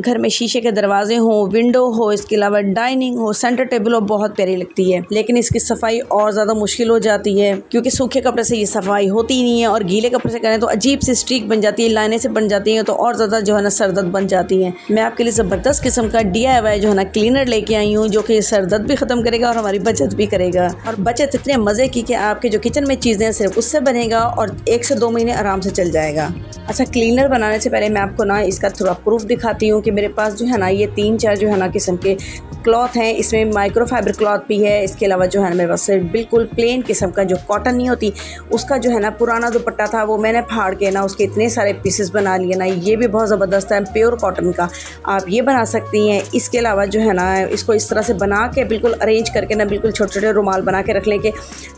घर में शीशे के दरवाजे हों, विंडो हो, इसके अलावा डाइनिंग हो, सेंटर टेबल हो, बहुत प्यारी लगती है। लेकिन इसकी सफाई और ज़्यादा मुश्किल हो जाती है क्योंकि सूखे कपड़े से ये सफाई होती ही नहीं है और गीले कपड़े से करें तो अजीब सी स्ट्रीक बन जाती है, लाइनें से बन जाती हैं, तो और ज़्यादा जो है ना सरदर्द बन जाती हैं। मैं आपके लिए ज़बरदस्त किस्म का DIY जो है ना क्लीनर लेके आई हूँ जो कि सरदर्द भी ख़त्म करेगा और हमारी बचत भी करेगा। और बचत इतने मज़े की कि आपके जो किचन में चीज़ें हैं सिर्फ उससे बनेगा और 1 से 2 महीने आराम से चल जाएगा। अच्छा, क्लीनर बनाने से पहले मैं आपको ना इसका थोड़ा प्रूफ दिखाती हूँ कि मेरे पास जो है ना ये 3-4 जो है ना किस्म के क्लॉथ हैं। इसमें माइक्रोफाइबर क्लॉथ भी है, इसके अलावा जो है ना मेरे पास बिल्कुल प्लेन किस्म का जो कॉटन नहीं होती उसका जो है ना पुराना दुपट्टा था, वो मैंने फाड़ के ना उसके इतने सारे पीसेस बना लिए ना। ये भी बहुत ज़बरदस्त है, प्योर कॉटन का, आप ये बना सकती हैं। इसके अलावा जो है ना इसको इस तरह से बना के बिल्कुल अरेंज करके ना बिल्कुल छोटे छोटे रुमाल बना के रख लें कि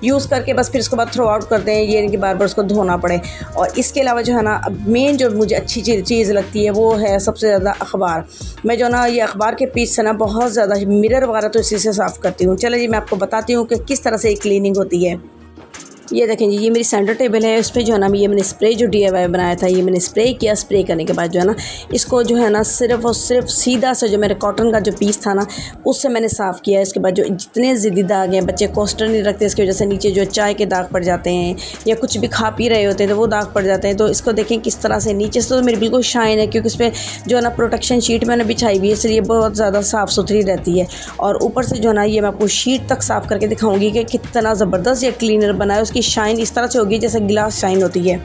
यूज़ करके बस फिर उसके बाद थ्रो आउट कर दें, ये नहीं कि बार बार उसको धोना पड़े। और इसके अलावा जो है ना मेन जो मुझे अच्छी चीज़ लगती है वो है सबसे ज़्यादा अखबार। मैं जो ना ये अखबार के पीस से ना बहुत ज़्यादा मिरर वगैरह तो इसी से साफ़ करती हूँ। चलो जी मैं आपको बताती हूँ कि किस तरह से क्लीनिंग होती है। ये देखें जी, ये मेरी सेंटर टेबल है, इस पर जो है ना ये मैंने स्प्रे जो DIY बनाया था ये मैंने स्प्रे किया। स्प्रे करने के बाद जो है ना इसको जो है ना सिर्फ और सिर्फ सीधा से जो मेरे कॉटन का जो पीस था ना उससे मैंने साफ़ किया। इसके बाद जो जितने ज़िद्दी दाग हैं, बच्चे कोस्टर नहीं रखते, इसकी वजह से नीचे जो चाय के दाग पड़ जाते हैं या कुछ भी खा पी रहे होते हैं तो वो दाग पड़ जाते हैं। तो इसको देखें किस तरह से नीचे से तो मेरी बिल्कुल शाइन है क्योंकि इस पर जो है ना प्रोटेक्शन शीट मैंने बिछाई हुई है, इसलिए बहुत ज़्यादा साफ़ सुथरी रहती है। और ऊपर से जो है ना ये मैं आपको शीट तक साफ़ करके दिखाऊँगी कि कितना ज़बरदस्त ये क्लीनर बना है। उसकी शाइन इस तरह से होगी जैसे गिलास शाइन होती है।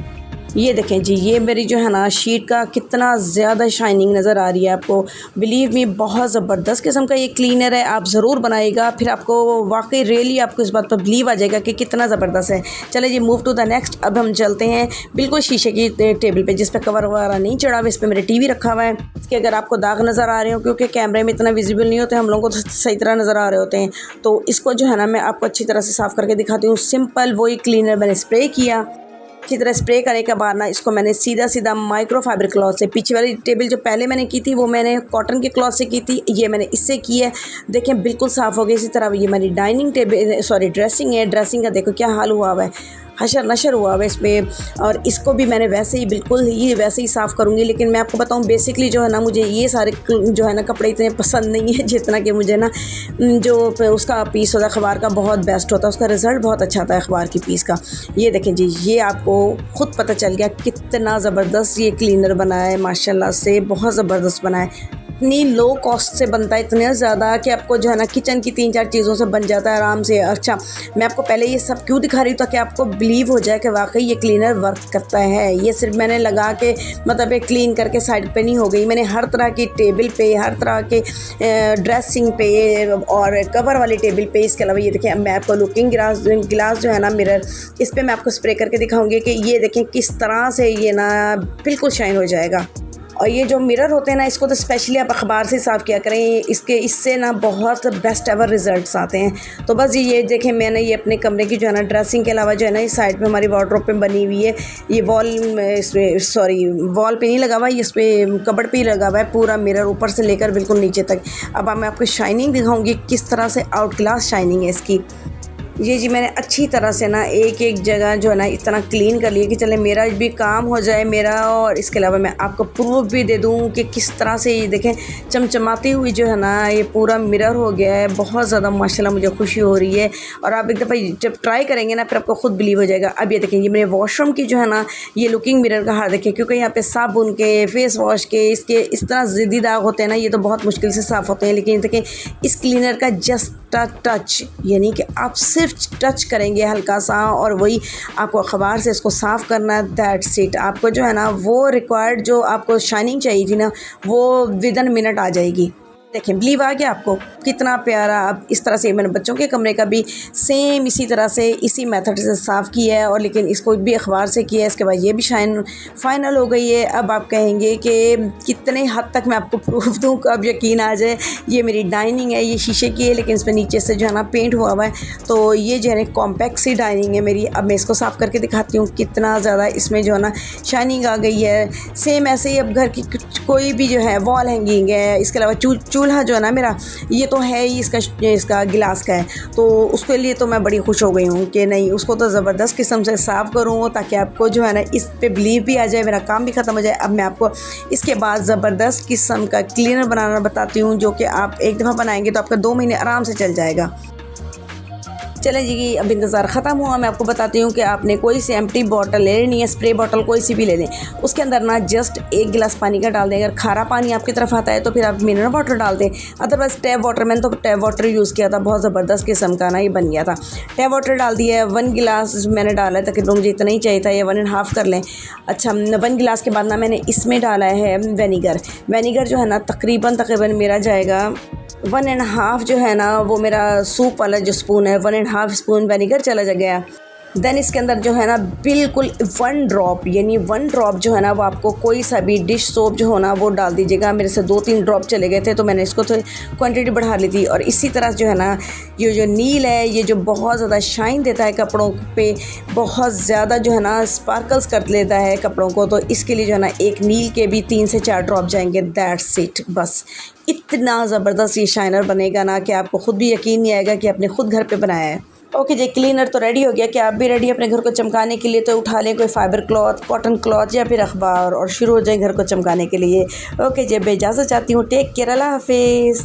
ये देखें जी, ये मेरी जो है ना शीट का कितना ज़्यादा शाइनिंग नज़र आ रही है आपको। बिलीव मी, बहुत ज़बरदस्त किस्म का ये क्लीनर है, आप ज़रूर बनाइएगा, फिर आपको वाकई रियली आपको इस बात पर बिलीव आ जाएगा कि कितना ज़बरदस्त है। चले जी मूव टू द नेक्स्ट। अब हम चलते हैं बिल्कुल शीशे की टेबल पे जिस पे कवर वगैरह नहीं चढ़ा हुआ, इस पर मेरे TV रखा हुआ है। इसके अगर आपको दाग नज़र आ रहे हो क्योंकि कैमरे में इतना विजिबल नहीं होते, हम लोगों को तो सही तरह नज़र आ रहे होते हैं, तो इसको जो है ना मैं आपको अच्छी तरह से साफ़ करके दिखाती हूँ। सिंपल वही क्लीनर मैंने स्प्रे किया। अच्छी तरह स्प्रे करने के बाद ना इसको मैंने सीधा माइक्रोफाइबर क्लॉथ से, पीछे वाली टेबल जो पहले मैंने की थी वो मैंने कॉटन के क्लॉथ से की थी, ये मैंने इससे की है। देखें बिल्कुल साफ़ हो गई। इसी तरह ये मेरी डाइनिंग टेबल ड्रेसिंग है, ड्रेसिंग का देखो क्या हाल हुआ है, हशर नशर हुआ है इस पर। और इसको भी मैंने वैसे ही बिल्कुल ही वैसे ही साफ़ करूँगी। लेकिन मैं आपको बताऊँ बेसिकली जो है ना मुझे ये सारे जो है ना कपड़े इतने पसंद नहीं है जितना कि मुझे ना जो उसका पीस होता है अखबार का बहुत बेस्ट होता है, उसका रिज़ल्ट बहुत अच्छा आता है अखबार की पीस का। ये देखें जी, ये आपको ख़ुद पता चल गया कितना ज़बरदस्त ये क्लीनर बना है, माशाल्लाह से बहुत ज़बरदस्त बना है। इतनी लो कॉस्ट से बनता है, इतने ज़्यादा कि आपको जो है ना किचन की 3-4 चीज़ों से बन जाता है आराम से। अच्छा, मैं आपको पहले ये सब क्यों दिखा रही हूँ ताकि आपको बिलीव हो जाए कि वाकई ये क्लीनर वर्क करता है। ये सिर्फ मैंने लगा के मतलब एक क्लीन करके साइड पे नहीं हो गई, मैंने हर तरह की टेबल पे, हर तरह के ड्रेसिंग पे और कवर वाली टेबल पे। इसके अलावा ये देखें, मैं आपको लुकिंग गिलास जो है ना मिरर, इस पर मैं आपको स्प्रे करके दिखाऊँगी कि ये देखें किस तरह से ये ना बिल्कुल शाइन हो जाएगा। और ये जो मिरर होते हैं ना इसको तो स्पेशली आप अखबार से साफ़ किया करें, इससे ना बहुत बेस्ट एवर रिज़ल्ट्स आते हैं। तो बस ये देखें, मैंने ये अपने कमरे की जो है ना ड्रेसिंग के अलावा जो है ना इस साइड पे हमारी वार्डरोब पे बनी हुई है, ये वॉल पे नहीं लगा हुआ, इस पर कबर्ड पे ही लगा हुआ है पूरा मिरर ऊपर से लेकर बिल्कुल नीचे तक। अब मैं आपको शाइनिंग दिखाऊँगी किस तरह से आउट क्लास शाइनिंग है इसकी। ये जी मैंने अच्छी तरह से ना एक जगह जो है ना इतना क्लीन कर लिया कि चले मेरा भी काम हो जाए मेरा। और इसके अलावा मैं आपको प्रूफ भी दे दूँ कि किस तरह से ये देखें चमचमाती हुई जो है ना ये पूरा मिरर हो गया है। बहुत ज़्यादा माशाल्लाह मुझे खुशी हो रही है और आप एक दफ़ा जब ट्राई करेंगे ना फिर आपको खुद बिलीव हो जाएगा। अब ये देखें, ये मेरे वॉशरूम की जो है ना ये लुकिंग मिरर का हाल देखें, क्योंकि यहाँ पे साबुन के, फेस वॉश के, इसके इस तरह ज़िद्दी दाग होते हैं ना, ये तो बहुत मुश्किल से साफ़ होते हैं। लेकिन देखें इस क्लीनर का जस्ट टच, यानी कि आप सिर्फ टच करेंगे हल्का सा और वही आपको अखबार से इसको साफ़ करना है, दैट्स इट। आपको जो है ना वो रिक्वायर्ड जो आपको शाइनिंग चाहिए थी ना वो विदिन मिनट आ जाएगी। देखें बिलीव आ गया आपको कितना प्यारा। अब इस तरह से मैंने बच्चों के कमरे का भी सेम इसी तरह से इसी मेथड से साफ़ किया है और लेकिन इसको भी अखबार से किया है। इसके बाद ये भी शाइन फाइनल हो गई है। अब आप कहेंगे कि कितने हद तक मैं आपको प्रूफ दूँ कि अब यकीन आ जाए। ये मेरी डाइनिंग है, ये शीशे की है लेकिन इसमें नीचे से जो है ना पेंट हुआ हुआ है, तो ये जो है कॉम्पैक्ट सी डाइनिंग है मेरी। अब मैं इसको साफ़ करके दिखाती हूँ कितना ज़्यादा इसमें जो है ना शाइनिंग आ गई है। सेम ऐसे ही अब घर की कोई भी जो है वॉल हैंगिंग है, इसके अलावा चूल्हा जो है ना मेरा, ये तो है ही इसका गिलास का है, तो उसके लिए तो मैं बड़ी खुश हो गई हूँ कि नहीं, उसको तो ज़बरदस्त किस्म से साफ़ करूँ ताकि आपको जो है ना इस पे बिलीव भी आ जाए, मेरा काम भी ख़त्म हो जाए। अब मैं आपको इसके बाद ज़बरदस्त किस्म का क्लीनर बनाना बताती हूँ, जो कि आप एक दफ़ा बनाएंगे तो आपका 2 महीने आराम से चल जाएगा। चलें जी, अब इंतज़ार ख़त्म हुआ। मैं आपको बताती हूँ कि आपने कोई सी एम्प्टी बॉटल ले लेनी है, स्प्रे बॉटल कोई सी भी ले लें। उसके अंदर ना जस्ट 1 गिलास पानी का डाल दें। अगर खारा पानी आपकी तरफ आता है तो फिर आप मिनरल वाटर डाल दें, अदरवाइज़ टैप वाटर। मैंने तो टैप वाटर यूज़ किया था, बहुत ज़बरदस्त किस्म का ना ये बन गया था। टैप वाटर डाल दिया है, 1 गिलास मैंने डाला है, तकरीबन मुझे इतना ही चाहिए था, या 1.5 कर लें। अच्छा, 1 गिलास के बाद ना मैंने इसमें डाला है विनेगर। विनेगर जो है ना तकरीबन मेरा जाएगा 1.5 जो है ना, वो मेरा सूप वाला जो स्पून है, 1.5 स्पून विनेगर चला गया। देन इसके अंदर जो है ना बिल्कुल 1 ड्रॉप, यानी 1 ड्रॉप जो है ना वो आपको कोई सा भी डिश सोप जो हो ना वो डाल दीजिएगा। मेरे से 2-3 ड्रॉप चले गए थे तो मैंने इसको थोड़ी क्वांटिटी बढ़ा ली थी। और इसी तरह जो है ना ये जो नील है, ये जो बहुत ज़्यादा शाइन देता है कपड़ों पे, बहुत ज़्यादा जो है ना स्पार्कल्स कर लेता है कपड़ों को, तो इसके लिए जो है ना एक नील के भी 3 से 4 ड्रॉप जाएंगे। दैट्स इट, बस इतना ज़बरदस्त ये शाइनर बनेगा ना कि आपको ख़ुद भी यकीन नहीं आएगा कि आपने ख़ुद घर पे बनाया है। ओके जी, क्लीनर तो रेडी हो गया। कि आप भी रेडी अपने घर को चमकाने के लिए? तो उठा लें कोई फाइबर क्लॉथ, कॉटन क्लॉथ या फिर अखबार और शुरू हो जाए घर को चमकाने के लिए। ओके जी, अब इजाज़त चाहती हूँ। टेक केयर, अल्लाह हाफिज़।